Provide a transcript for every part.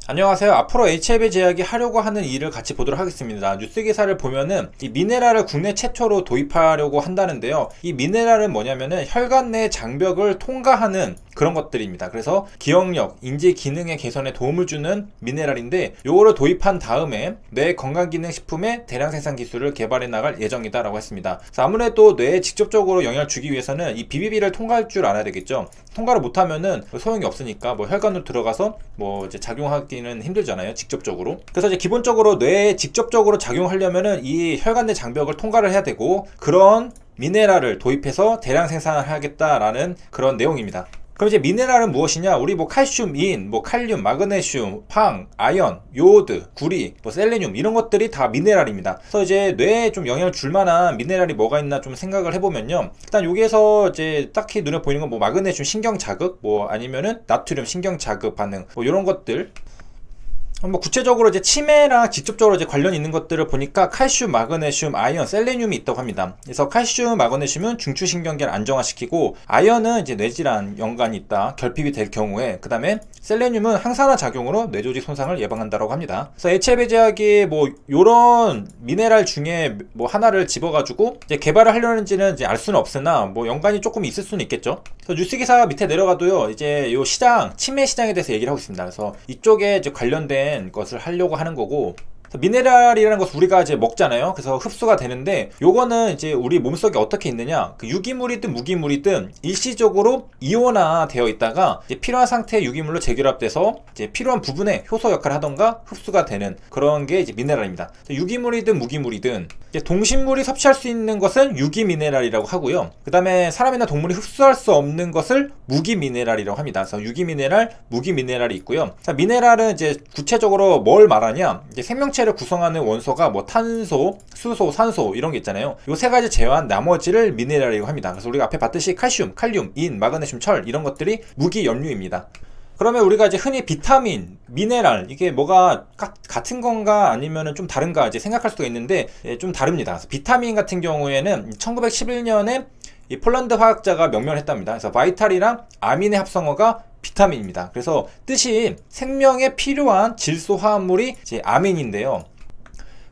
안녕하세요. 앞으로 HLB 제약이 하려고 하는 일을 같이 보도록 하겠습니다. 뉴스 기사를 보면은 이 미네랄을 국내 최초로 도입하려고 한다는데요. 이 미네랄은 뭐냐면은 혈관 내 장벽을 통과하는 그런 것들입니다. 그래서 기억력, 인지 기능의 개선에 도움을 주는 미네랄인데 요거를 도입한 다음에 뇌 건강기능식품의 대량 생산 기술을 개발해 나갈 예정이다 라고 했습니다. 그래서 아무래도 뇌에 직접적으로 영향을 주기 위해서는 이 BBB를 통과할 줄 알아야 되겠죠. 통과를 못하면은 소용이 없으니까 뭐 혈관으로 들어가서 뭐 이제 작용하기는 힘들잖아요, 직접적으로. 그래서 이제 기본적으로 뇌에 직접적으로 작용하려면은 이 혈관 내 장벽을 통과를 해야 되고, 그런 미네랄을 도입해서 대량 생산을 하겠다라는 그런 내용입니다. 그럼 이제 미네랄은 무엇이냐? 우리 뭐 칼슘, 인, 뭐 칼륨, 마그네슘, 황, 아연, 요오드, 구리, 뭐 셀레늄 이런 것들이 다 미네랄입니다. 그래서 이제 뇌에 좀 영향을 줄 만한 미네랄이 뭐가 있나 좀 생각을 해보면요. 일단 여기에서 이제 딱히 눈에 보이는 건 뭐 마그네슘 신경 자극, 뭐 아니면은 나트륨 신경 자극 반응, 뭐 이런 것들. 뭐 구체적으로 이제 치매랑 직접적으로 이제 관련이 있는 것들을 보니까 칼슘, 마그네슘, 아연, 셀레늄이 있다고 합니다. 그래서 칼슘, 마그네슘은 중추신경계를 안정화시키고, 아연은 이제 뇌질환 연관이 있다, 결핍이 될 경우에, 그 다음에 셀레늄은 항산화 작용으로 뇌조직 손상을 예방한다고 합니다. 그래서 HLB 제약이 뭐 요런 미네랄 중에 뭐 하나를 집어가지고 이제 개발을 하려는지는 이제 알 수는 없으나 뭐 연관이 조금 있을 수는 있겠죠. 그래서 뉴스 기사 밑에 내려가도요, 이제 요 시장, 치매 시장에 대해서 얘기를 하고 있습니다. 그래서 이쪽에 이제 관련된 것을 하려고 하는 거고, 미네랄이라는 것을 우리가 이제 먹잖아요. 그래서 흡수가 되는데, 요거는 이제 우리 몸속에 어떻게 있느냐, 그 유기물이든 무기물이든 일시적으로 이온화 되어 있다가 이제 필요한 상태의 유기물로 재결합돼서 이제 필요한 부분에 효소 역할을 하던가 흡수가 되는 그런 게 이제 미네랄입니다. 유기물이든 무기물이든 이제 동식물이 섭취할 수 있는 것은 유기 미네랄이라고 하고요. 그 다음에 사람이나 동물이 흡수할 수 없는 것을 무기 미네랄이라고 합니다. 그래서 유기 미네랄, 무기 미네랄이 있고요. 미네랄은 이제 구체적으로 뭘 말하냐, 이제 생명체를 구성하는 원소가 뭐 탄소, 수소, 산소 이런 게 있잖아요. 요 세 가지 제외한 나머지를 미네랄이라고 합니다. 그래서 우리가 앞에 봤듯이 칼슘, 칼륨, 인, 마그네슘, 철 이런 것들이 무기 염류입니다. 그러면 우리가 이제 흔히 비타민, 미네랄, 이게 뭐가 같은 건가 아니면은 좀 다른가 이제 생각할 수가 있는데, 좀 다릅니다. 그래서 비타민 같은 경우에는 1911년에 이 폴란드 화학자가 명명했답니다. 그래서 바이탈이랑 아민의 합성어가 비타민입니다. 그래서 뜻이 생명에 필요한 질소 화합물이 이제 아민인데요.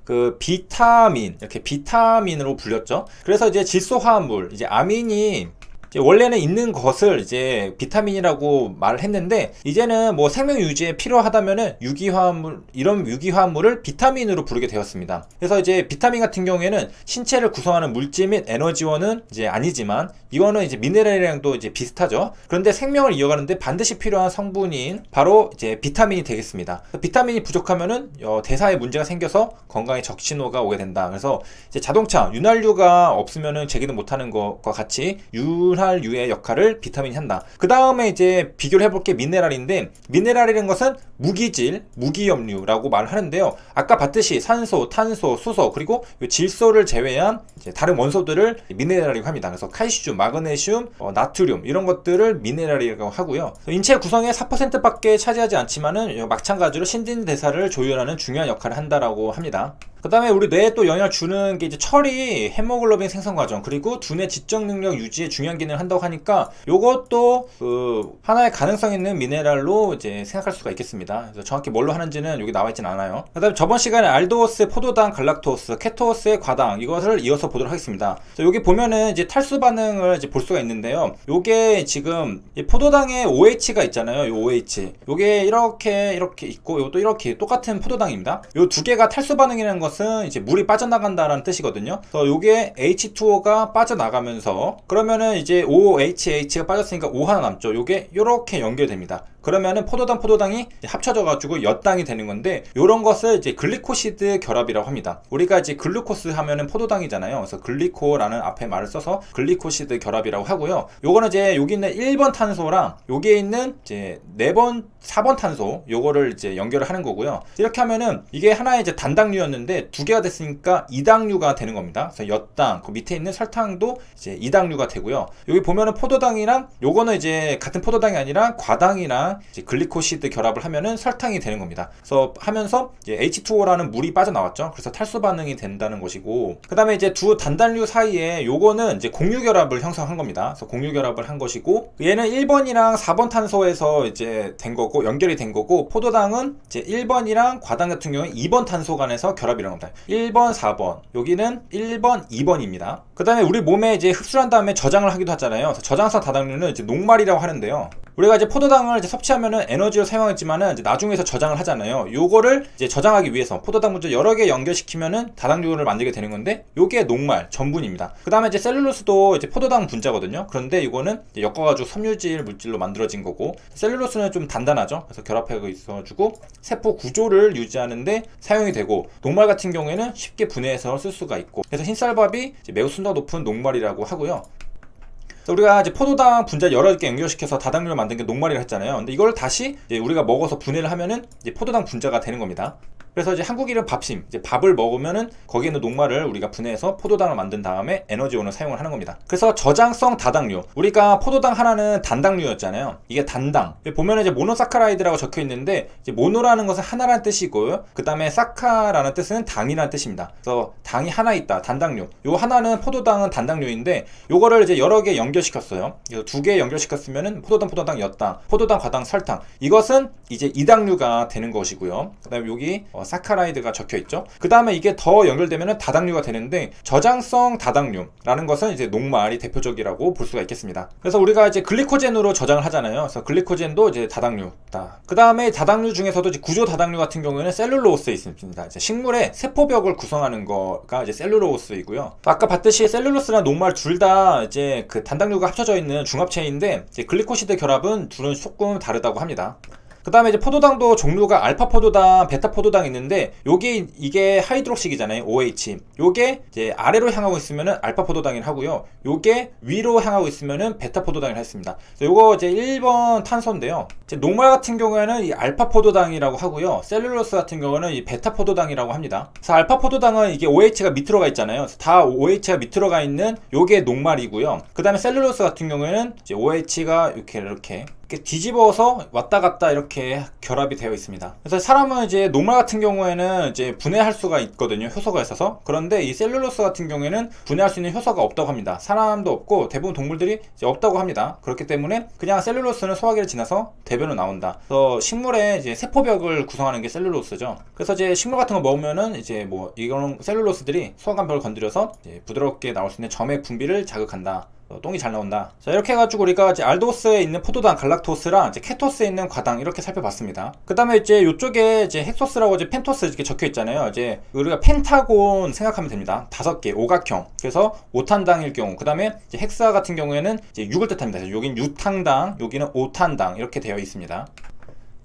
그 비타민, 이렇게 비타민으로 불렸죠. 그래서 이제 질소 화합물, 이제 아민이 원래는 있는 것을 이제 비타민이라고 말을 했는데, 이제는 뭐 생명 유지에 필요하다면은 유기화합물, 이런 유기화합물을 비타민으로 부르게 되었습니다. 그래서 이제 비타민 같은 경우에는 신체를 구성하는 물질 및 에너지원은 이제 아니지만, 이거는 이제 미네랄이랑도 이제 비슷하죠. 그런데 생명을 이어가는데 반드시 필요한 성분인 바로 이제 비타민이 되겠습니다. 비타민이 부족하면은 대사에 문제가 생겨서 건강에 적신호가 오게 된다. 그래서 이제 자동차 윤활유가 없으면은 제기도 못하는 것과 같이 윤활유의 역할을 비타민이 한다. 그 다음에 이제 비교를 해볼 게 미네랄인데, 미네랄이라는 것은 무기질, 무기염류라고 말을 하는데요. 아까 봤듯이 산소, 탄소, 수소, 그리고 질소를 제외한 이제 다른 원소들을 미네랄이라고 합니다. 그래서 칼슘, 마그네슘, 나트륨 이런 것들을 미네랄이라고 하고요. 인체 구성의 4%밖에 차지하지 않지만은 마찬가지로 신진대사를 조율하는 중요한 역할을 한다라고 합니다. 그 다음에 우리 뇌에 또 영향을 주는 게 이제 철이 헤모글로빈 생성 과정, 그리고 두뇌 지적 능력 유지에 중요한 기능을 한다고 하니까 요것도 그 하나의 가능성 있는 미네랄로 이제 생각할 수가 있겠습니다. 그래서 정확히 뭘로 하는지는 여기 나와 있진 않아요. 그 다음에 저번 시간에 알도오스, 포도당, 갈락토스, 케토스의 과당, 이것을 이어서 보도록 하겠습니다. 여기 보면은 이제 탈수 반응을 이제 볼 수가 있는데요. 요게 지금 포도당에 OH가 있잖아요. 요 OH. 요게 이렇게 있고, 요것도 이렇게 똑같은 포도당입니다. 요 두 개가 탈수 반응이라는 것은 이제 물이 빠져나간다라는 뜻이거든요. 그래서 요게 H2O가 빠져나가면서, 그러면은 이제 OH가 빠졌으니까 O 하나 남죠. 요게 요렇게 연결됩니다. 그러면은 포도당이 합쳐져 가지고 엿당이 되는 건데, 요런 것을 이제 글리코시드 결합이라고 합니다. 우리가 이제 글루코스 하면은 포도당이잖아요. 그래서 글리코라는 앞에 말을 써서 글리코시드 결합이라고 하고요. 요거는 이제 여기 있는 1번 탄소랑 여기에 있는 이제 4번 탄소, 요거를 이제 연결을 하는 거고요. 이렇게 하면은 이게 하나의 이제 단당류였는데 두 개가 됐으니까 이당류가 되는 겁니다. 그래서 엿당, 그 밑에 있는 설탕도 이제 이당류가 되고요. 여기 보면은 포도당이랑 요거는 이제 같은 포도당이 아니라 과당이랑 이제 글리코시드 결합을 하면은 설탕이 되는 겁니다. 그래서 하면서 이제 H2O라는 물이 빠져나왔죠. 그래서 탈수 반응이 된다는 것이고, 그 다음에 이제 두 단단류 사이에 요거는 이제 공유 결합을 형성한 겁니다. 그래서 공유 결합을 한 것이고, 얘는 1번이랑 4번 탄소에서 이제 된 거고, 거고 연결이 된 거고, 포도당은 이제 1번이랑 과당 같은 경우에 2번 탄소 간에서 결합이 일어난 겁니다. 1번, 4번. 여기는 1번, 2번입니다. 그 다음에 우리 몸에 이제 흡수를 한 다음에 저장을 하기도 하잖아요. 저장성 다당류는 이제 녹말이라고 하는데요. 우리가 이제 포도당을 이제 섭취하면은 에너지로 사용했지만은 이제 나중에서 저장을 하잖아요. 요거를 이제 저장하기 위해서 포도당 분자 여러 개 연결시키면은 다당류를 만들게 되는 건데, 요게 녹말 전분입니다. 그 다음에 이제 셀룰로스도 이제 포도당 분자거든요. 그런데 이거는 엮어가지고 섬유질 물질로 만들어진 거고, 셀룰로스는 좀 단단하죠. 그래서 결합하고 있어가지고 세포 구조를 유지하는데 사용이 되고, 녹말 같은 경우에는 쉽게 분해해서 쓸 수가 있고, 그래서 흰쌀밥이 이제 매우 순도가 높은 녹말이라고 하고요. 우리가 이제 포도당 분자 여러 개 연결시켜서 다당류를 만든 게 녹말이라 했잖아요. 근데 이걸 다시 이제 우리가 먹어서 분해를 하면은 이제 포도당 분자가 되는 겁니다. 그래서 이제 한국인은 밥심, 이제 밥을 먹으면은 거기에 있는 녹말을 우리가 분해해서 포도당을 만든 다음에 에너지원을 사용을 하는 겁니다. 그래서 저장성 다당류, 우리가 포도당 하나는 단당류였잖아요. 이게 단당. 보면은 이제 모노사카라이드라고 적혀 있는데, 이제 모노라는 것은 하나라는 뜻이고요. 그 다음에 사카라는 뜻은 당이라는 뜻입니다. 그래서 당이 하나 있다, 단당류. 요 하나는 포도당은 단당류인데, 요거를 이제 여러 개 연결시켰어요. 그래서 2개 연결시켰으면은 포도당, 엿당, 포도당, 과당, 설탕. 이것은 이제 이당류가 되는 것이고요. 그 다음에 여기 사카라이드가 적혀 있죠. 그 다음에 이게 더 연결되면 다당류가 되는데, 저장성 다당류라는 것은 이제 녹말이 대표적이라고 볼 수가 있겠습니다. 그래서 우리가 이제 글리코젠으로 저장을 하잖아요. 그래서 글리코젠도 이제 다당류다. 그 다음에 다당류 중에서도 이제 구조 다당류 같은 경우에는 셀룰로스에 있습니다. 이제 식물의 세포벽을 구성하는 거가 이제 셀룰로스이고요. 아까 봤듯이 셀룰로스나 녹말 둘 다 이제 그 단당류가 합쳐져 있는 중합체인데, 이제 글리코시드 결합은 둘은 조금 다르다고 합니다. 그 다음에 이제 포도당도 종류가 알파 포도당, 베타 포도당 있는데, 이게 하이드록식이잖아요. OH. 요게 이제 아래로 향하고 있으면은 알파 포도당이라 하고요. 요게 위로 향하고 있으면은 베타 포도당이라 했습니다. 요거 이제 1번 탄소인데요. 이제 녹말 같은 경우에는 이 알파 포도당이라고 하고요. 셀룰로스 같은 경우는 이 베타 포도당이라고 합니다. 그래서 알파 포도당은 이게 OH가 밑으로 가 있잖아요. 그래서 다 OH가 밑으로 가 있는 요게 녹말이고요. 그 다음에 셀룰로스 같은 경우에는 이제 OH가 이렇게 뒤집어서 왔다 갔다 이렇게 결합이 되어 있습니다. 그래서 사람은 이제 녹말 같은 경우에는 이제 분해할 수가 있거든요. 효소가 있어서. 그런데 이 셀룰로스 같은 경우에는 분해할 수 있는 효소가 없다고 합니다. 사람도 없고 대부분 동물들이 이제 없다고 합니다. 그렇기 때문에 그냥 셀룰로스는 소화기를 지나서 대변으로 나온다. 그래서 식물의 이제 세포벽을 구성하는 게 셀룰로스죠. 그래서 이제 식물 같은 거 먹으면은 이제 뭐 이런 셀룰로스들이 소화관벽을 건드려서 이제 부드럽게 나올 수 있는 점액 분비를 자극한다. 똥이 잘 나온다. 자, 이렇게 해가지고 우리가 이제 알도스에 있는 포도당, 갈락토스랑 이제 케토스에 있는 과당 이렇게 살펴봤습니다. 그 다음에 이제 이쪽에 이제 헥소스라고 이제 펜토스 이렇게 적혀 있잖아요. 이제 우리가 펜타곤 생각하면 됩니다. 5개, 오각형. 그래서 5탄당일 경우, 그 다음에 이제 헥사 같은 경우에는 이제 6을 뜻합니다. 여긴 유탕당, 여기는 5탄당 이렇게 되어 있습니다.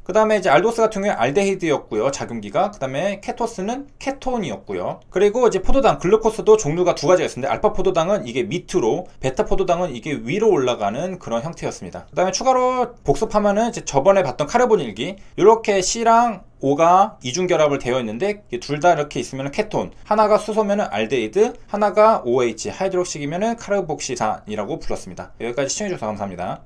그 다음에 이제 알도스 같은 경우에 알데히드였고요. 작용기가. 그 다음에 케토스는 케톤이었고요. 그리고 이제 포도당, 글루코스도 종류가 2가지가 있습니다. 알파 포도당은 이게 밑으로, 베타 포도당은 이게 위로 올라가는 그런 형태였습니다. 그 다음에 추가로 복습하면은 이제 저번에 봤던 카르본 일기, 이렇게 C랑 O가 이중결합을 되어 있는데, 둘 다 이렇게 있으면 케톤, 하나가 수소면은 알데히드, 하나가 OH 하이드록식이면은 카르복시산이라고 불렀습니다. 여기까지 시청해주셔서 감사합니다.